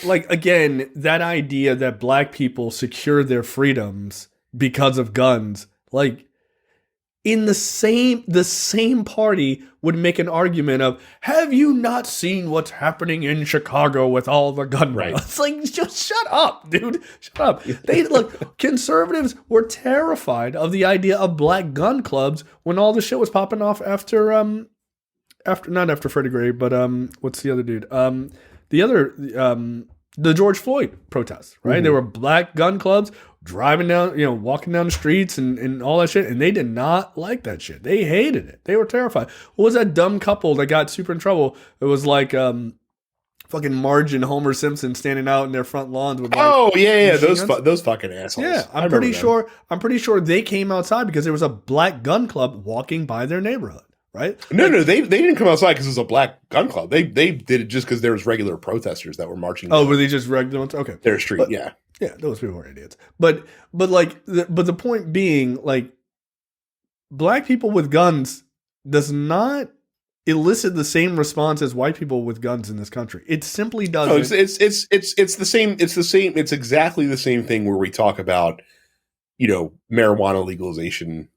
like again, that idea that black people secure their freedoms because of guns, like in the same party would make an argument of, have you not seen what's happening in Chicago with all the gun violence? It's like, just shut up, dude. Shut up. Conservatives were terrified of the idea of black gun clubs when all the shit was popping off after not after Freddie Gray, but what's the other dude? The George Floyd protests, right? There were black gun clubs driving down, walking down the streets and all that shit. And they did not like that shit. They hated it. They were terrified. What was that dumb couple that got super in trouble? It was like fucking Marge and Homer Simpson standing out in their front lawns with those fucking assholes. Yeah, I'm pretty sure they came outside because there was a black gun club walking by their neighborhood. Right? No, they didn't come outside because it was a black gun club. They did it just because there was regular protesters that were marching. Oh, were they just regular ones? Okay, their street, yeah, those people were idiots. But the point being, like, black people with guns does not elicit the same response as white people with guns in this country. It simply doesn't. No, it's the same. It's the same. It's exactly the same thing where we talk about, marijuana legalization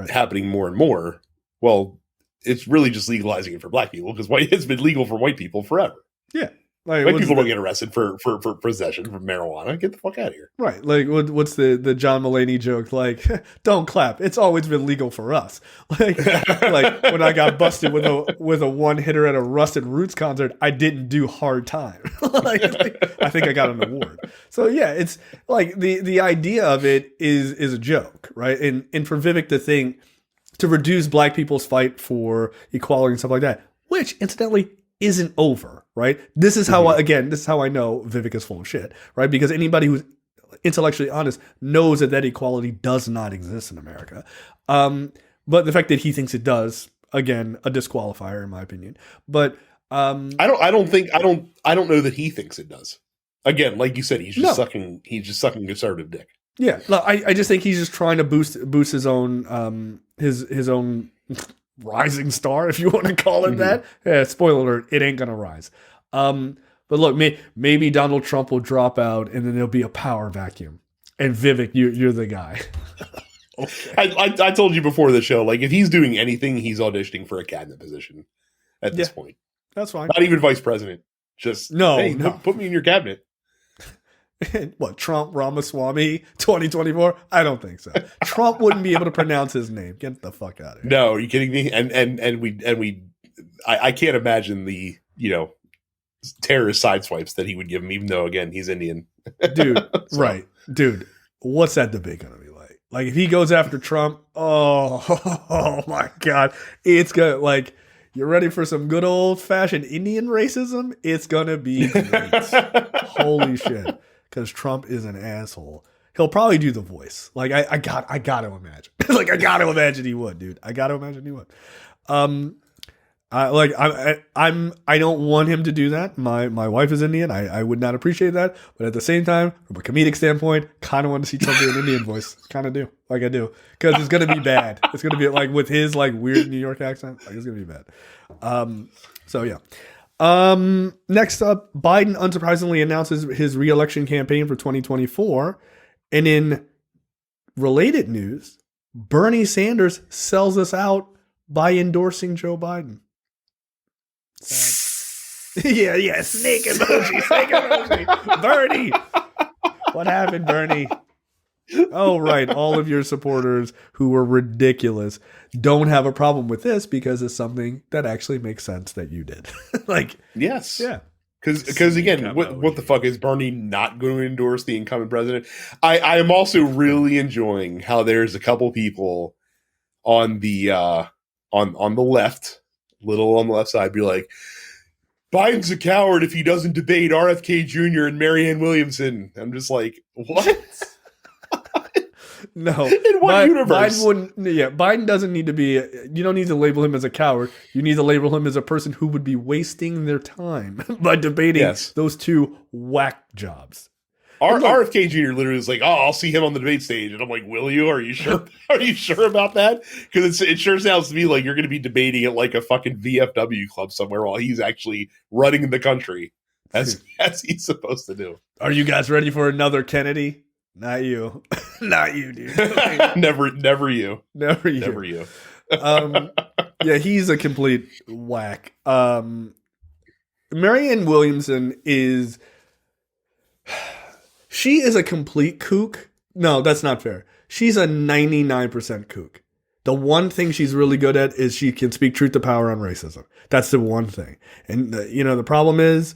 happening more and more. Well, it's really just legalizing it for black people because it's been legal for white people forever. Yeah. Like, white people don't get arrested for possession of marijuana. Get the fuck out of here. Right. Like, what's the John Mulaney joke? Like, don't clap. It's always been legal for us. Like when I got busted with a one hitter at a Rusted Roots concert, I didn't do hard time. I think I got an award. So yeah, it's like the idea of it is a joke, right? And for Vivek to think, to reduce black people's fight for equality and stuff like that, which incidentally isn't over, right? This is how this is how I know Vivek is full of shit, right? Because anybody who's intellectually honest knows that equality does not exist in America. But the fact that he thinks it does, again, a disqualifier in my opinion. But I don't know that he thinks it does. Again, like you said, he's just sucking conservative dick. Yeah, I just think he's just trying to boost his own his own rising star, if you want to call it that. Yeah, spoiler alert, it ain't gonna rise. But look, maybe Donald Trump will drop out, and then there'll be a power vacuum. And Vivek, you're the guy. Okay. I told you before the show, like if he's doing anything, he's auditioning for a cabinet position at this point. That's fine. Not even vice president. Just no. Put me in your cabinet. What, Trump Ramaswamy 2024? I don't think so. Trump wouldn't be able to pronounce his name. Get the fuck out of here. No, are you kidding me? I can't imagine the terrorist sideswipes that he would give him, even though again he's Indian. Dude, right. Dude, what's that debate gonna be like? Like if he goes after Trump, oh my God. It's gonna like you're ready for some good old fashioned Indian racism? It's gonna be great. Holy shit. Because Trump is an asshole. He'll probably do the voice. Like I got to imagine. Like I got to imagine he would, dude. I got to imagine he would. I don't want him to do that. My wife is Indian. I would not appreciate that. But at the same time, from a comedic standpoint, kind of want to see Trump do an Indian voice. Kind of do. Like I do. Because it's gonna be bad. It's gonna be like with his like weird New York accent. Like it's gonna be bad. So yeah. Next up, Biden unsurprisingly announces his reelection campaign for 2024. And in related news, Bernie Sanders sells us out by endorsing Joe Biden. Sad. Yeah, snake emoji. Bernie. What happened, Bernie? Oh, right. All of your supporters who were ridiculous don't have a problem with this because it's something that actually makes sense that you did. Like, yes. yeah. Because again, what the fuck is Bernie not going to endorse the incumbent president? I am also really enjoying how there's a couple people on the on the left, little on the left side, be like, Biden's a coward if he doesn't debate RFK Jr. and Marianne Williamson. I'm just like, what? No. In what universe? Biden doesn't need to be. You don't need to label him as a coward. You need to label him as a person who would be wasting their time by debating those two whack jobs. RFK Jr. literally is like, oh, I'll see him on the debate stage, and I'm like, will you? Are you sure? Are you sure about that? Because it sure sounds to me like you're going to be debating at like a fucking VFW club somewhere while he's actually running the country as he's supposed to do. Are you guys ready for another Kennedy? Not you. Not you, dude. Never you. Never you. Yeah, he's a complete whack. Marianne Williamson is... She is a complete kook. No, that's not fair. She's a 99% kook. The one thing she's really good at is she can speak truth to power on racism. That's the one thing. And, the problem is...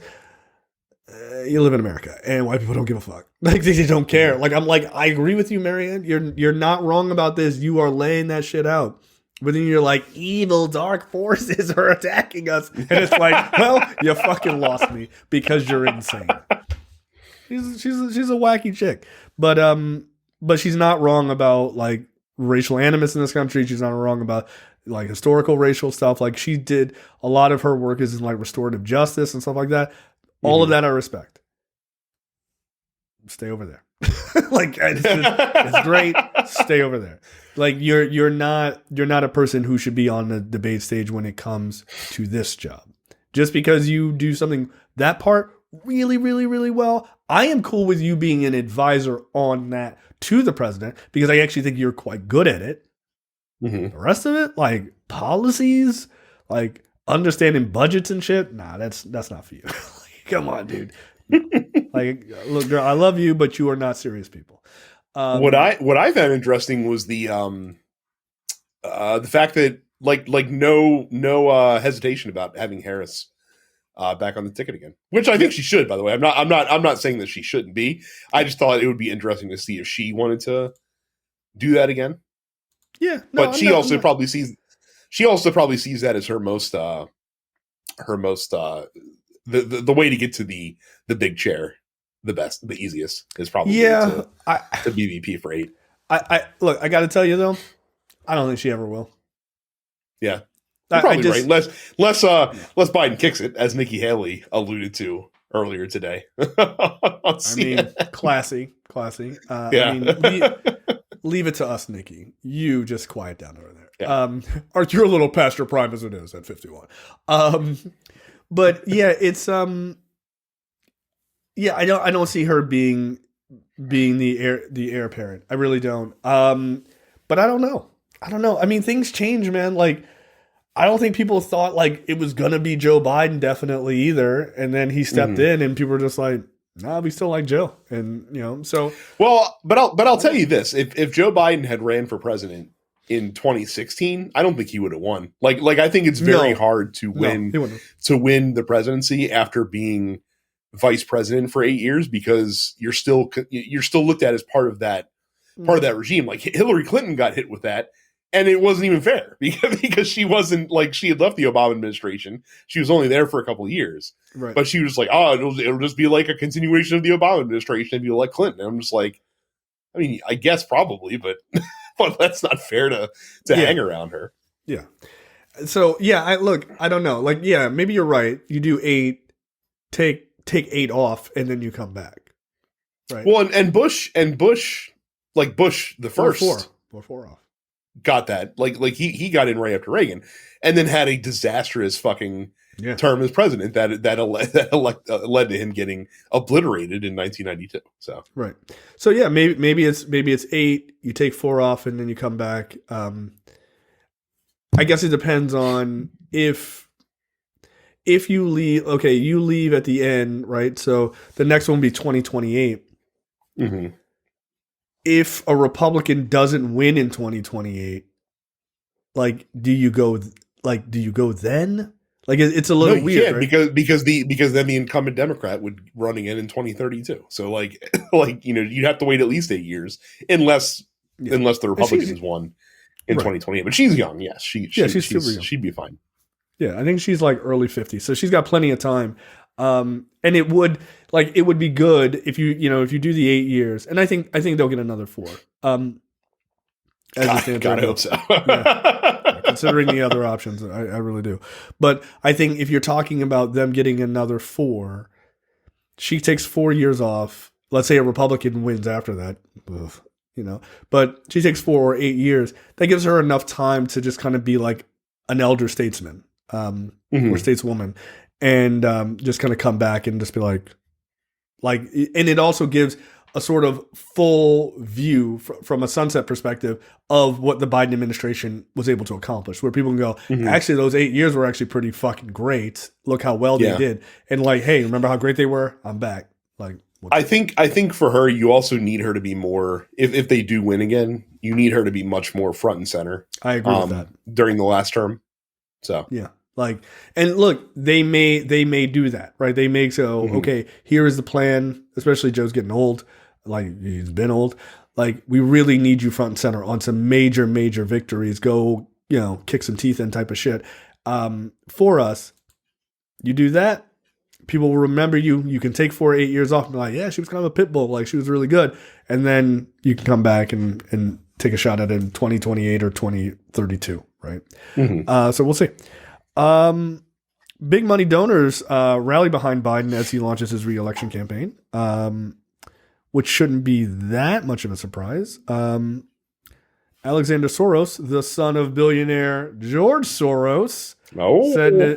you live in America, and white people don't give a fuck. Like, they don't care. Like, I'm like, I agree with you, Marianne. You're not wrong about this. You are laying that shit out. But then you're like, evil dark forces are attacking us, and it's like, well, you fucking lost me because you're insane. She's a wacky chick, but she's not wrong about like racial animus in this country. She's not wrong about like historical racial stuff. Like, she did a lot of her work is in like restorative justice and stuff like that. All of that I respect. Stay over there. Like, it's great. Stay over there. Like, you're not a person who should be on the debate stage when it comes to this job. Just because you do something that part really, really, really well, I am cool with you being an advisor on that to the president because I actually think you're quite good at it. The rest of it, like policies, like understanding budgets and shit, nah, that's not for you. Come on, dude. Like, look, girl, I love you, but you are not serious people. What I found interesting was the fact that like no hesitation about having Harris back on the ticket again, which I think she should. By the way, I'm not saying that she shouldn't be. I just thought it would be interesting to see if she wanted to do that again. Yeah, no, but she also probably sees that as her most the way to get to the big chair, the best, the easiest is probably to BVP for 8. I look, I got to tell you though, I don't think she ever will. Yeah, you're probably right. Less Biden kicks it, as Nikki Haley alluded to earlier today. I mean, classy. Yeah. I mean, leave it to us, Nikki. You just quiet down over there. Yeah. You're a little past your prime as it is at 51. But yeah, it's I don't see her being the heir apparent. I really don't. But I don't know. I mean, things change, man. Like, I don't think people thought like it was gonna be Joe Biden definitely either, and then he stepped in, and people were just like, "Nah, we still like Joe," and so. Well, but I'll tell you this: if Joe Biden had ran for president in 2016, I don't think he would have won. Like I think it's very hard to win the presidency after being vice president for 8 years because you're still looked at as part of that regime. Like Hillary Clinton got hit with that, and it wasn't even fair because she wasn't like she had left the Obama administration. She was only there for a couple of years, right. But she was like, "Oh, it'll just be like a continuation of the Obama administration if you elect Clinton." And I'm just like, I mean, I guess probably, but. Well, that's not fair to hang around her. Yeah. So yeah, I don't know. Like, yeah, maybe you're right. You do 8, take 8 off, and then you come back. Right. Well, and Bush, like Bush the first, or 4 off, got that. Like he got in right after Reagan, and then had a disastrous fucking term as president that led to him getting obliterated in 1992. So right. So yeah, maybe it's 8. You take 4 off and then you come back. I guess it depends on if if you leave, okay, you leave at the end, right? So the next one will be 2028. Mm-hmm. If a Republican doesn't win in 2028, like, do you go then? Like, it's a little weird, right? because then the incumbent Democrat would run again in 2032. So like you'd have to wait at least 8 years unless the Republicans won in 2028. But she's young, yes. She's super young. She'd be fine. Yeah, I think she's like early 50s, so she's got plenty of time. And it would be good if you do the 8 years, and I think they'll get another 4. God, I hope so. Considering the other options, I really do. But I think if you're talking about them getting another 4, she takes 4 years off. Let's say a Republican wins after that, but she takes 4 or 8 years. That gives her enough time to just kind of be like an elder statesman. Or stateswoman, and just kind of come back and just be like, and it also gives a sort of full view from a sunset perspective of what the Biden administration was able to accomplish, where people can go, actually, those 8 years were actually pretty fucking great. Look how well they did. And like, hey, remember how great they were? I'm back. Like, I think for her, you also need her to be more, if they do win again, you need her to be much more front and center. I agree with that. During the last term. So, yeah. Like, and look, they may do that, right? They may say, okay, here is the plan, especially Joe's getting old. Like, he's been old. Like, we really need you front and center on some major, major victories. Go, kick some teeth in type of shit. For us, you do that, people will remember you. You can take 4 or 8 years off and be like, yeah, she was kind of a pit bull. Like, she was really good. And then you can come back and take a shot at it in 2028 or 2032, right? So we'll see. Big money donors rally behind Biden as he launches his reelection campaign, which shouldn't be that much of a surprise. Alexander Soros, the son of billionaire George Soros,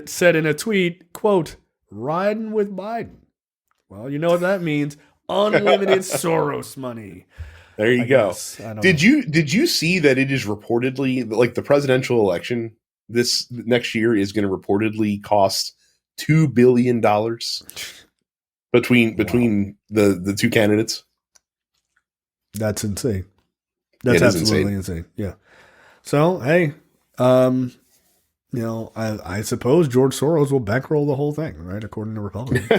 said in a tweet, quote, "Riding with Biden." Well, you know what that means. Unlimited Soros money. There you go. Did you see that it is reportedly, like, the presidential election this next year is going to reportedly cost $2 billion between the two candidates? That's insane. That's absolutely insane. Yeah. So, hey, I suppose George Soros will bankroll the whole thing, right? According to Republicans.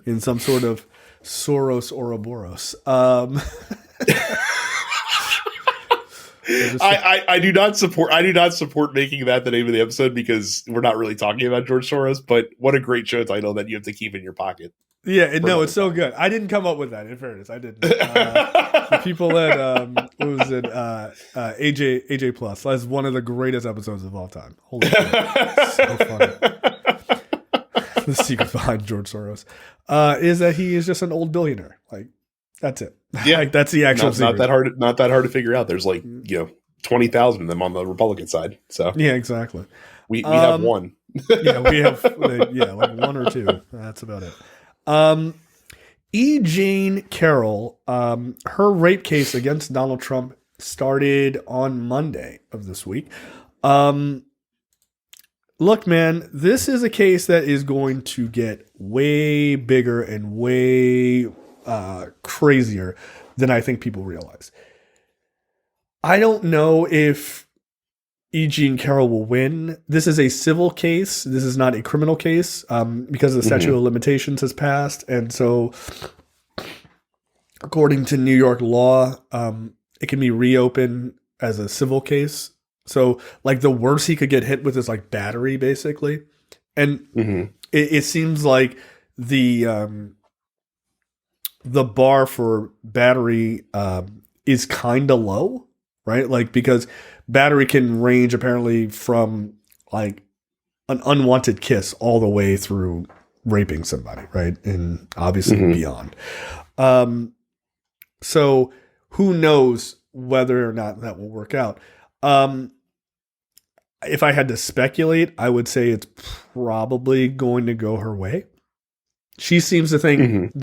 In some sort of Soros Ouroboros. I do not support making that the name of the episode, because we're not really talking about George Soros, but what a great show title that you have to keep in your pocket. Yeah, no, it's so good. I didn't come up with that, in fairness. I didn't. The people at what was it? AJ Plus. That's one of the greatest episodes of all time. Holy shit. So funny. The secret behind George Soros is that he is just an old billionaire. Like, that's it. Yeah, like, that's the actual secret. Not that hard to figure out. There's 20,000 of them on the Republican side. So yeah, exactly. We have one. Yeah, we have like one or two. That's about it. E. Jean Carroll, her rape case against Donald Trump started on Monday of this week. Look, man, this is a case that is going to get way bigger and way crazier than I think people realize. I don't know if E. Jean Carroll will win. This is a civil case. This is not a criminal case because the statute of limitations has passed. And so, according to New York law, it can be reopened as a civil case. So, like, the worst he could get hit with is like battery, basically. And it seems like the bar for battery is kind of low, right? Like, because battery can range apparently from like an unwanted kiss all the way through raping somebody, right? And obviously beyond. So who knows whether or not that will work out. If I had to speculate, I would say it's probably going to go her way. She seems to think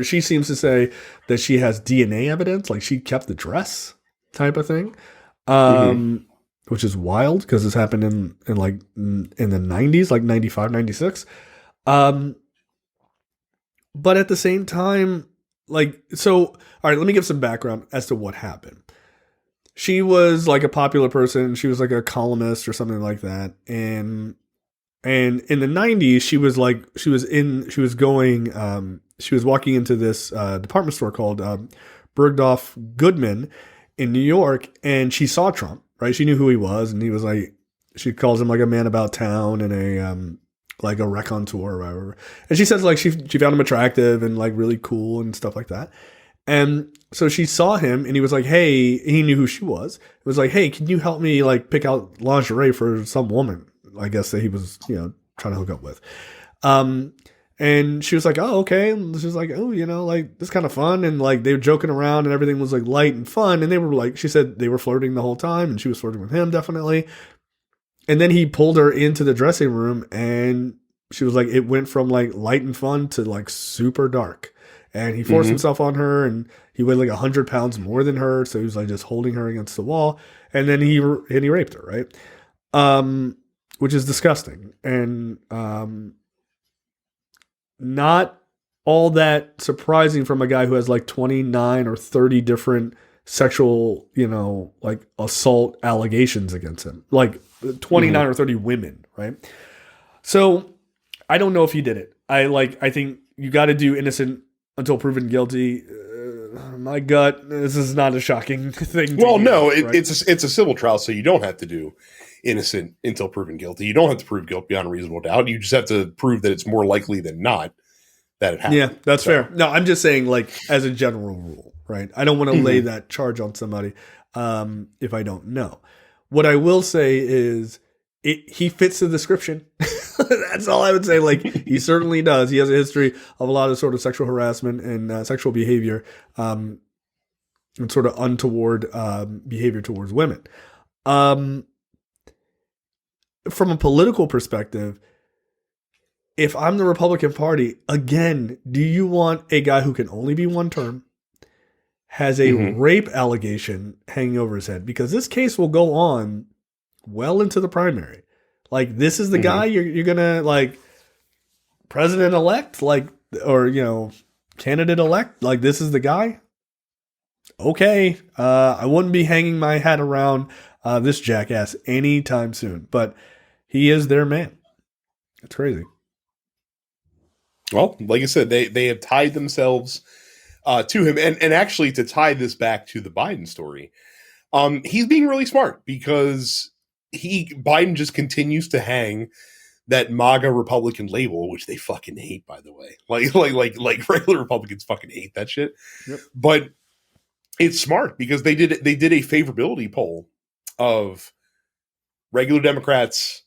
she seems to say that she has DNA evidence, like she kept the dress type of thing. which is wild because this happened in the 90s, like 95, 96. But at the same time, like, so, all right, let me give some background as to what happened. She was like a popular person. She was like a columnist or something like that. And in the 90s, she was walking into this department store called Bergdorf Goodman in New York, and she saw Trump, right? She knew who he was, and he was like, she calls him like a man about town and a like a raconteur or whatever. And she says like she found him attractive and like really cool and stuff like that. And so she saw him and he was like, hey, he knew who she was. It was like, hey, can you help me like pick out lingerie for some woman, I guess, that he was, trying to hook up with. And she was like, oh, okay. And she was like, oh, like this is kind of fun. And like they were joking around and everything was like light and fun. And they were like, she said they were flirting the whole time and she was flirting with him definitely. And then he pulled her into the dressing room and she was like, it went from like light and fun to like super dark. And he forced himself on her and he weighed like 100 pounds more than her. So he was like just holding her against the wall. And then he raped her, right? Which is disgusting. And not all that surprising from a guy who has like 29 or 30 different sexual, like assault allegations against him. Like 29 or 30 women, right? So I don't know if he did it. I think you got to do innocent until proven guilty. My gut, this is not a shocking thing. Well, no, right? it's a civil trial, so you don't have to do innocent until proven guilty. You don't have to prove guilt beyond a reasonable doubt. You just have to prove that it's more likely than not that it happened. Yeah, that's fair. No, I'm just saying, like, as a general rule, right? I don't want to lay that charge on somebody if I don't know. What I will say is he fits the description. That's all I would say. Like, he certainly does. He has a history of a lot of sort of sexual harassment and sexual behavior and sort of untoward behavior towards women. From a political perspective, if I'm the Republican Party, again, do you want a guy who can only be one term, has a rape allegation hanging over his head? Because this case will go on well into the primary. Like, this is the guy you're going to, like, president-elect, like, or, candidate-elect, like, this is the guy? Okay. I wouldn't be hanging my hat around this jackass anytime soon, but he is their man. It's crazy. Well, like I said, they have tied themselves to him. And actually, to tie this back to the Biden story, he's being really smart because Biden just continues to hang that MAGA Republican label, which they fucking hate, by the way. Like regular Republicans fucking hate that shit. Yep. But it's smart because they did a favorability poll of regular Democrats,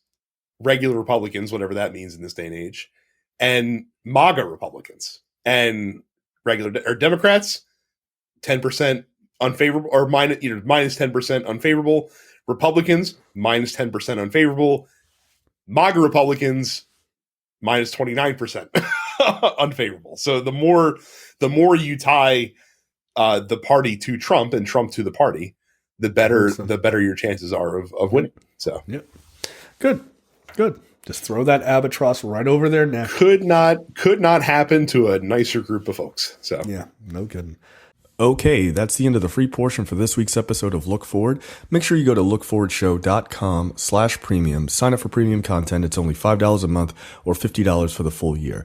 regular Republicans, whatever that means in this day and age, and MAGA Republicans. And regular Democrats, 10% unfavorable, or minus 10% unfavorable. Republicans, minus 10% unfavorable. MAGA Republicans, minus 29% unfavorable. So the more you tie the party to Trump and Trump to the party, the better your chances are of winning. So yeah, good. Just throw that albatross right over their neck. Could not happen to a nicer group of folks. So yeah, no kidding. Okay, that's the end of the free portion for this week's episode of Look Forward. Make sure you go to lookforwardshow.com/premium. Sign up for premium content. It's only $5 a month or $50 for the full year.